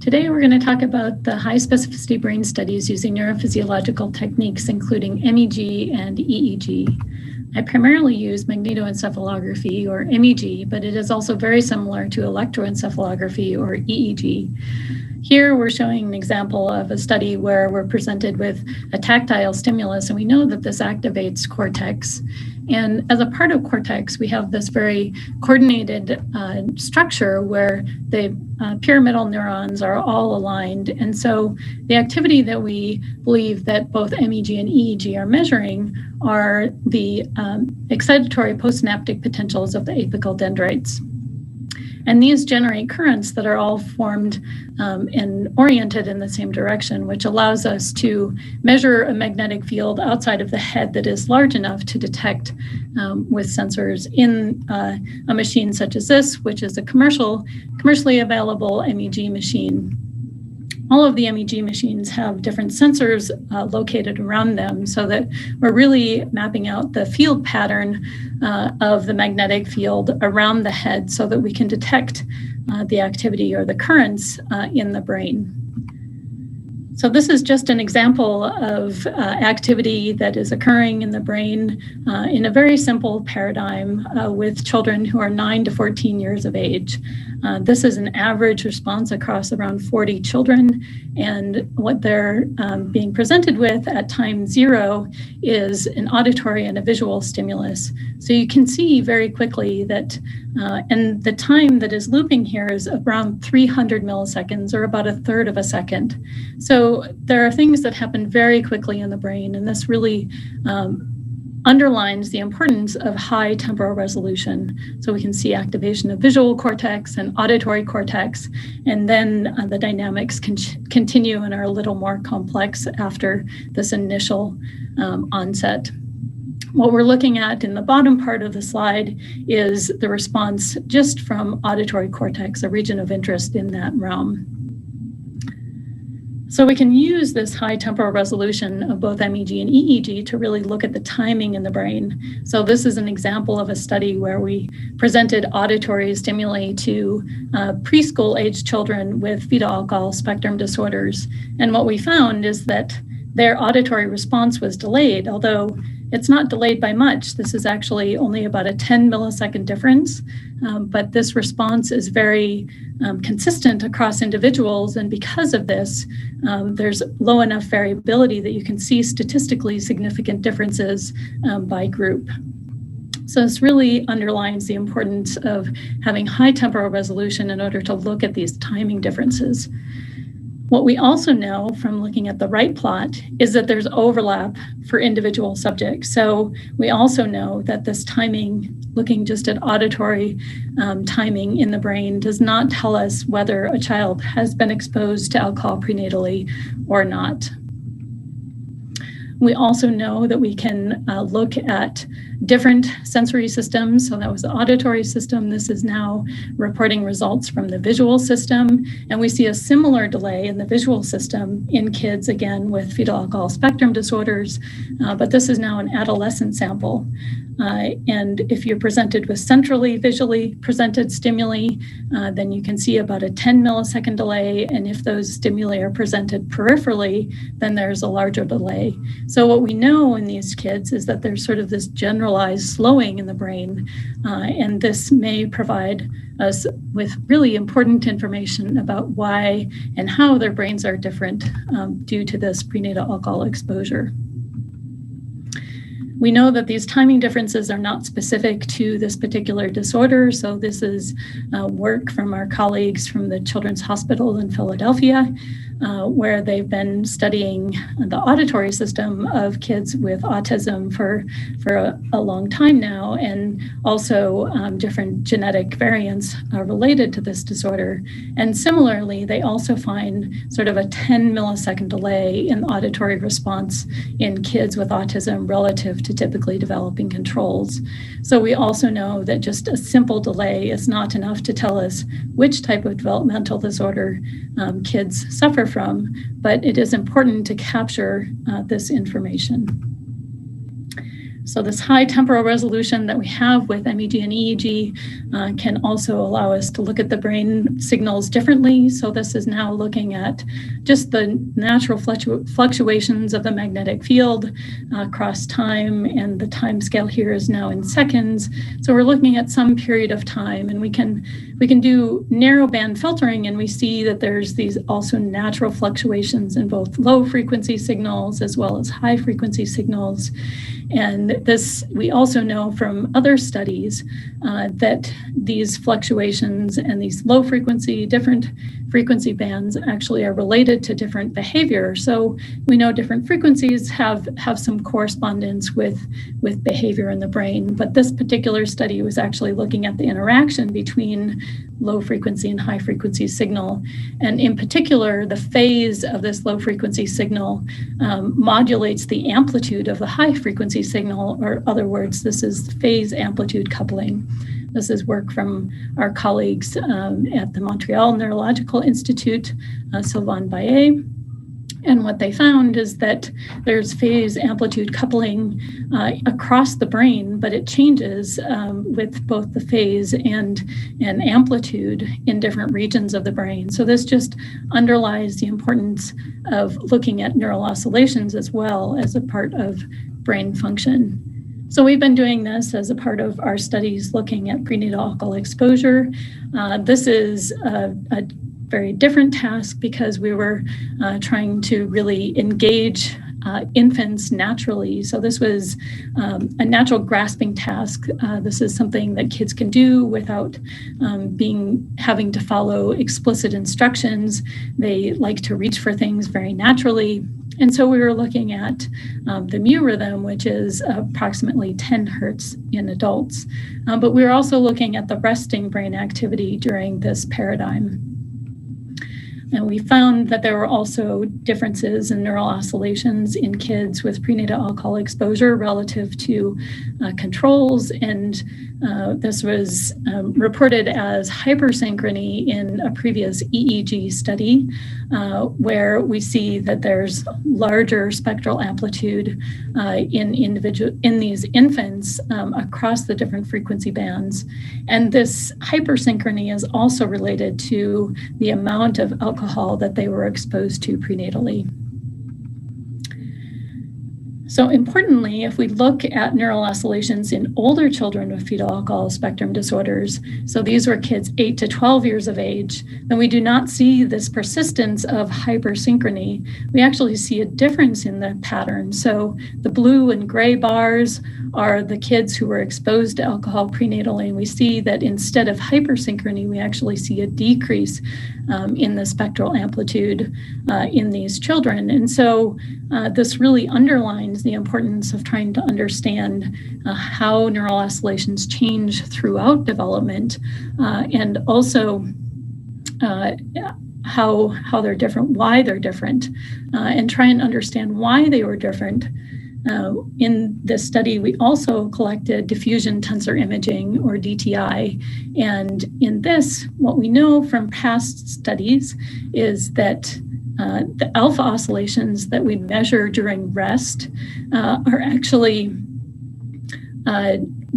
Today, we're going to talk about the high-specificity brain studies using neurophysiological techniques, including MEG and EEG. I primarily use magnetoencephalography, or MEG, but it is also very similar to electroencephalography, or EEG. Here, we're showing an example of a study where we're presented with a tactile stimulus, and we know that this activates cortex. And as a part of cortex, we have this very coordinated structure where the pyramidal neurons are all aligned. And so the activity that we believe that both MEG and EEG are measuring are the excitatory postsynaptic potentials of the apical dendrites. And these generate currents that are all formed and oriented in the same direction, which allows us to measure a magnetic field outside of the head that is large enough to detect with sensors in a machine such as this, which is a commercially available MEG machine. All of the MEG machines have different sensors located around them so that we're really mapping out the field pattern of the magnetic field around the head so that we can detect the activity or the currents in the brain. So this is just an example of activity that is occurring in the brain in a very simple paradigm with children who are 9 to 14 years of age. This is an average response across around 40 children, and what they're being presented with at time 0 is an auditory and a visual stimulus. So you can see very quickly that, and the time that is looping here is around 300 milliseconds, or about a third of a second. So there are things that happen very quickly in the brain, and this really underlines the importance of high temporal resolution. So we can see activation of visual cortex and auditory cortex, and then the dynamics can continue and are a little more complex after this initial onset. What we're looking at in the bottom part of the slide is the response just from auditory cortex, a region of interest in that realm. So we can use this high temporal resolution of both MEG and EEG to really look at the timing in the brain. So this is an example of a study where we presented auditory stimuli to preschool-age children with fetal alcohol spectrum disorders. And what we found is that their auditory response was delayed, although it's not delayed by much. This is actually only about a 10 millisecond difference, but this response is very consistent across individuals. And because of this, there's low enough variability that you can see statistically significant differences by group. So this really underlines the importance of having high temporal resolution in order to look at these timing differences. What we also know from looking at the right plot is that there's overlap for individual subjects. So we also know that this timing, looking just at auditory timing in the brain, does not tell us whether a child has been exposed to alcohol prenatally or not. We also know that we can look at different sensory systems. So that was the auditory system. This is now reporting results from the visual system. And we see a similar delay in the visual system in kids, again, with fetal alcohol spectrum disorders. But this is now an adolescent sample. And if you're presented with centrally visually presented stimuli, then you can see about a 10 millisecond delay. And if those stimuli are presented peripherally, then there's a larger delay. So what we know in these kids is that there's sort of this generalized slowing in the brain. And this may provide us with really important information about why and how their brains are different due to this prenatal alcohol exposure. We know that these timing differences are not specific to this particular disorder. So this is work from our colleagues from the Children's Hospital in Philadelphia, where they've been studying the auditory system of kids with autism for a long time now, and also different genetic variants related to this disorder. And similarly, they also find sort of a 10 millisecond delay in auditory response in kids with autism relative to typically developing controls. So we also know that just a simple delay is not enough to tell us which type of developmental disorder kids suffer from, but it is important to capture this information. So this high temporal resolution that we have with MEG and EEG can also allow us to look at the brain signals differently. So this is now looking at just the natural fluctuations of the magnetic field across time, and the time scale here is now in seconds. So we're looking at some period of time, and we can do narrow band filtering, and we see that there's these also natural fluctuations in both low frequency signals as well as high frequency signals. And this, we also know from other studies that these fluctuations and these low frequency, different frequency bands actually are related to different behavior. So we know different frequencies have some correspondence with behavior in the brain, but this particular study was actually looking at the interaction between low frequency and high frequency signal. And in particular, the phase of this low frequency signal modulates the amplitude of the high frequency signal, or other words, this is phase amplitude coupling. This is work from our colleagues at the Montreal Neurological Institute, S1.GA.P01. And what they found is that there's phase amplitude coupling across the brain, but it changes with both the phase and amplitude in different regions of the brain. So this just underlies the importance of looking at neural oscillations as well as a part of brain function. So we've been doing this as a part of our studies looking at prenatal alcohol exposure. This is a very different task because we were trying to really engage infants naturally. So this was a natural grasping task. This is something that kids can do without having to follow explicit instructions. They like to reach for things very naturally. And so we were looking at the mu rhythm, which is approximately 10 hertz in adults. But we were also looking at the resting brain activity during this paradigm. And we found that there were also differences in neural oscillations in kids with prenatal alcohol exposure relative to controls. And this was reported as hypersynchrony in a previous EEG study, where we see that there's larger spectral amplitude in these infants across the different frequency bands. And this hypersynchrony is also related to the amount of alcohol that they were exposed to prenatally. So importantly, if we look at neural oscillations in older children with fetal alcohol spectrum disorders, so these were kids 8 to 12 years of age, then we do not see this persistence of hypersynchrony. We actually see a difference in the pattern. So the blue and gray bars are the kids who were exposed to alcohol prenatally, and we see that instead of hypersynchrony, we actually see a decrease in the spectral amplitude in these children. And so this really underlines the importance of trying to understand how neural oscillations change throughout development, and also how they're different, why they're different, and try and understand why they were different. In this study, we also collected diffusion tensor imaging, or DTI. And in this, what we know from past studies is that the alpha oscillations that we measure during rest are actually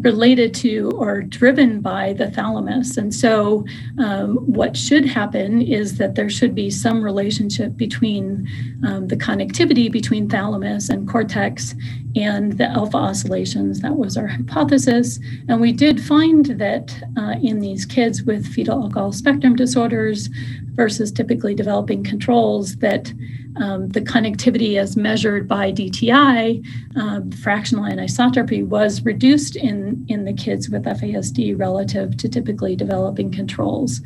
related to or driven by the thalamus. And so what should happen is that there should be some relationship between the connectivity between thalamus and cortex and the alpha oscillations. That was our hypothesis. And we did find that in these kids with fetal alcohol spectrum disorders versus typically developing controls, that the connectivity as measured by DTI, fractional anisotropy, was reduced in the kids with FASD relative to typically developing controls.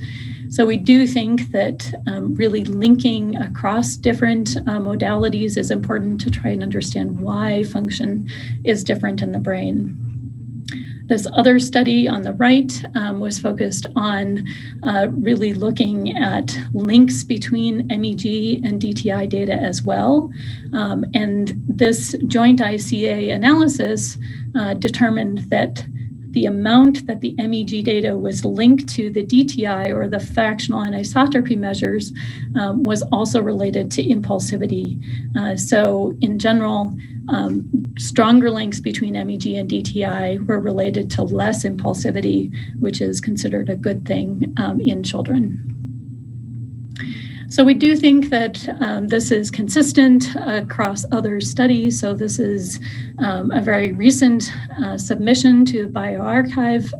So we do think that really linking across different modalities is important to try and understand why function is different in the brain. This other study on the right was focused on really looking at links between MEG and DTI data as well. And this joint ICA analysis determined that the amount that the MEG data was linked to the DTI, or the fractional anisotropy measures, was also related to impulsivity. So in general, stronger links between MEG and DTI were related to less impulsivity, which is considered a good thing in children. So we do think that this is consistent across other studies. So this is a very recent submission to bioRxiv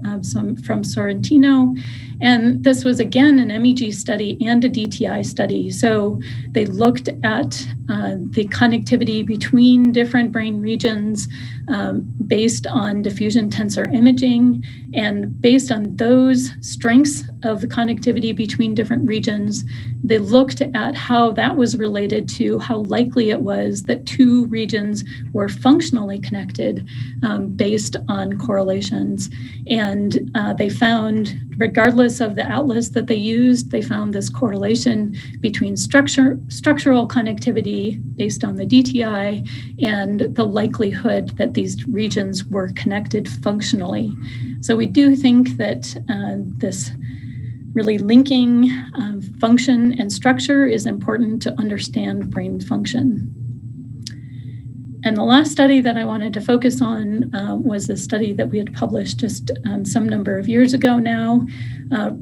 from Sorrentino. And this was, again, an MEG study and a DTI study. So they looked at the connectivity between different brain regions based on diffusion tensor imaging. And based on those strengths of the connectivity between different regions, they looked at how that was related to how likely it was that two regions were functionally connected based on correlations. And they found, regardless of the atlas that they used, they found this correlation between structural connectivity based on the DTI and the likelihood that these regions were connected functionally. So we do think that this really linking function and structure is important to understand brain function. And the last study that I wanted to focus on was the study that we had published just some number of years ago now,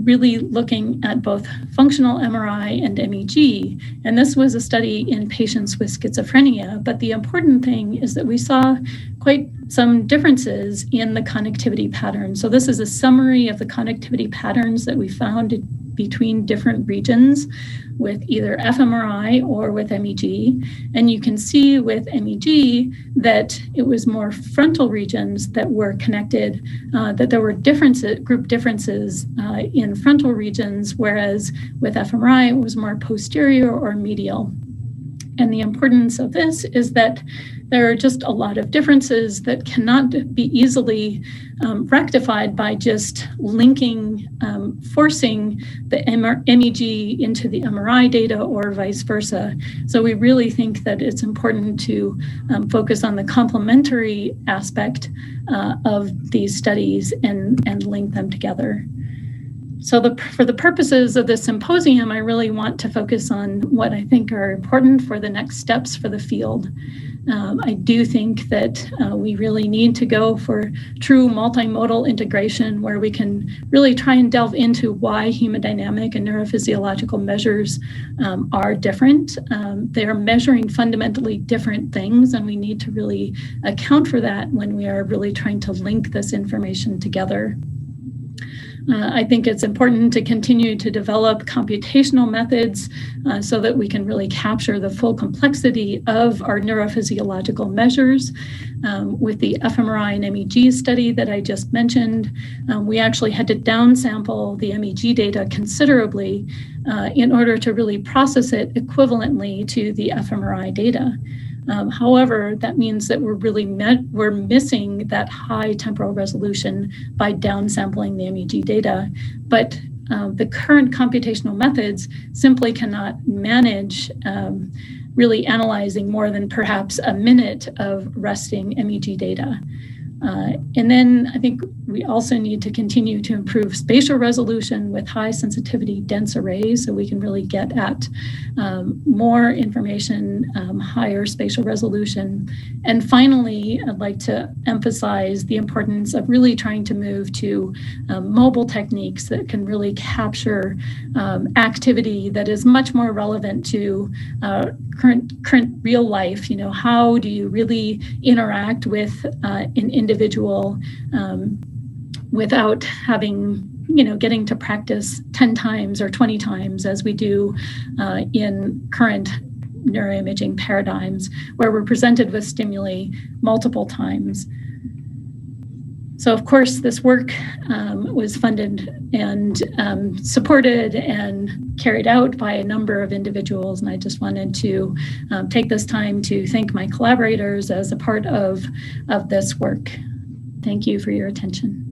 really looking at both functional MRI and MEG. And this was a study in patients with schizophrenia. But the important thing is that we saw quite some differences in the connectivity patterns. So this is a summary of the connectivity patterns that we found between different regions with either fMRI or with MEG. And you can see with MEG that it was more frontal regions that were connected, that there were group differences in frontal regions, whereas with fMRI, it was more posterior or medial. And the importance of this is that there are just a lot of differences that cannot be easily rectified by just linking, forcing the MEG into the MRI data or vice versa. So we really think that it's important to focus on the complementary aspect of these studies and link them together. So for the purposes of this symposium, I really want to focus on what I think are important for the next steps for the field. I do think that we really need to go for true multimodal integration where we can really try and delve into why hemodynamic and neurophysiological measures are different. They are measuring fundamentally different things, and we need to really account for that when we are really trying to link this information together. I think it's important to continue to develop computational methods so that we can really capture the full complexity of our neurophysiological measures. With the fMRI and MEG study that I just mentioned, we actually had to downsample the MEG data considerably in order to really process it equivalently to the fMRI data. However, that means that we're missing that high temporal resolution by downsampling the MEG data. But the current computational methods simply cannot manage really analyzing more than perhaps a minute of resting MEG data. And then I think we also need to continue to improve spatial resolution with high sensitivity dense arrays so we can really get at more information, higher spatial resolution. And finally, I'd like to emphasize the importance of really trying to move to mobile techniques that can really capture activity that is much more relevant to current real life. You know, how do you really interact with an individual without having, getting to practice 10 times or 20 times as we do in current neuroimaging paradigms where we're presented with stimuli multiple times. So of course, this work was funded and supported and carried out by a number of individuals. And I just wanted to take this time to thank my collaborators as a part of this work. Thank you for your attention.